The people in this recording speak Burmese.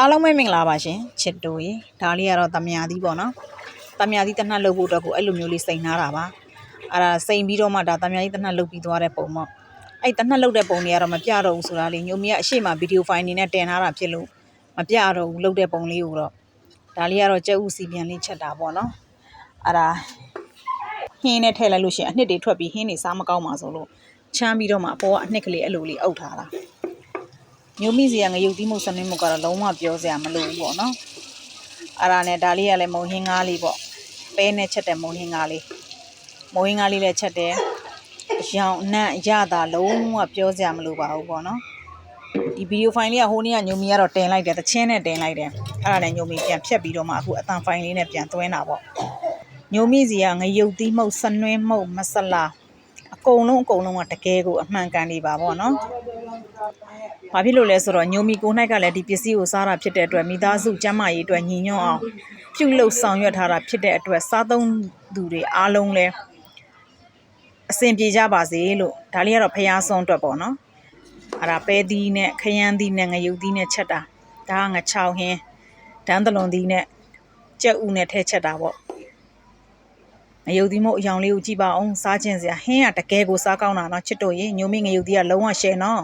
အားလုံးပဲမင်္ဂလာပါရှင်ချစ်တို့ရေဒါလေးကတော့တမယာသီးပေါ့နော်တမယာသီးတနှက်လုပ်ဖို့အတွက်ကိုအဲ့လိုမျိုးလေးစိန်ထားတာပါအဲ့ဒါစိန်ပြီးတော့မှဒါတမယာသီးတနှက်လုပ်ပြီးသွားတဲ့ပုံပေါ့အဲ့တနှက်လုပ်တဲ့ပုံတွေကတော့မပြတော့ဘူးဆိုတာလေညိုမီကအရှိမဗီဒီယိုဖိုင်နေနဲ့တင်ထားတာဖြစ်လို့မပြတော့ဘူးလုပ်တဲ့ပုံလေးကိုတော့ဒါလေးကတော့ကြက်ဥစီပြန်လေးချက်တာပေါ့နော်အဲ့ဒါဟင်းနဲ့ထည့်လိုက်လို့ရှိရင်အနှစ်တွေထွက်ပြီးဟင်းတွေစားမကောင်းပါဆိုလို့ချမ်းပြီးတော့မှအပေါ်ကအနှစ်ကလေးအဲ့လိုလေးအုပ်ထားတာမျိုးမိစီကငရုတ်သီးမုတ်စနွေးမုတ်ကတော့လုံးဝပြောစရာမလိုဘူးပေါ့နော်အဲ့ဒါနဲ့ဒါလေးကလည်းမုံဟင်းကားလေးပေါ့ပဲနဲ့ချက်တဲ့မုံဟင်းကားလေးလည်းချက်တယ်ရောင်အနံ့ရတာလုံးဝပြောစရာမလိုပါဘူးပေါ့နော်ဒီဗီဒီယိုဖိုင်လေးကဟိုနေ့ကညိုမီကတော့တင်လိုက်တယ်တချင်းနဲ့တင်လိုက်တယ်အဲ့ဒါနဲ့ညိုမီပြန်ဖြတ်ပြီးတော့မှအခုအတန်ဖိုင်လေးနဲ့ပြန်သွင်းတာပေါ့ညိုမီစီကငရုတ်သီးမုတ်စနွေးမုတ်မဆလာအကုန်လုံးကတကယ်ကိုအမှန်ကန်နေပါပေါ့နော်ဘာဖြစ်လို့လဲဆိုတော့ညိုမီကို၌ကလည်းဒီပစ္စည်းကိုစားတာဖြစ်တဲ့အတွက်မိသားစုကျန်းမာရေးအတွက်ညီညွတ်အောင်ပြုလုပ်ဆောင်ရွက်ထားတာဖြစ်တဲ့အတွက်စားသုံးသူတွေအားလုံးလည်းအဆင်ပြေကြပါစေလို့ဒါလေးကတော့ဖျားဆုံးအတွက်ပေါ့နော်အဲ့ဒါပဲသီးနဲ့ခရမ်းသီးနဲ့ငရုတ်သီးနဲ့ချက်တာဒါကငချောင်းဟင်းဒန်းသလွန်သီးနဲ့ကြက်ဥနဲ့ထဲချက်တာပေါ့ငရုတ်သီးမို့အယောင်လေးကိုကြည့်ပါအောင်စားခြင်းစရာဟင်းကတကယ်ကိုစားကောင်းတာနော်ချစ်တို့ရေညိုမီငရုတ်သီးကလုံးဝရှယ်နော်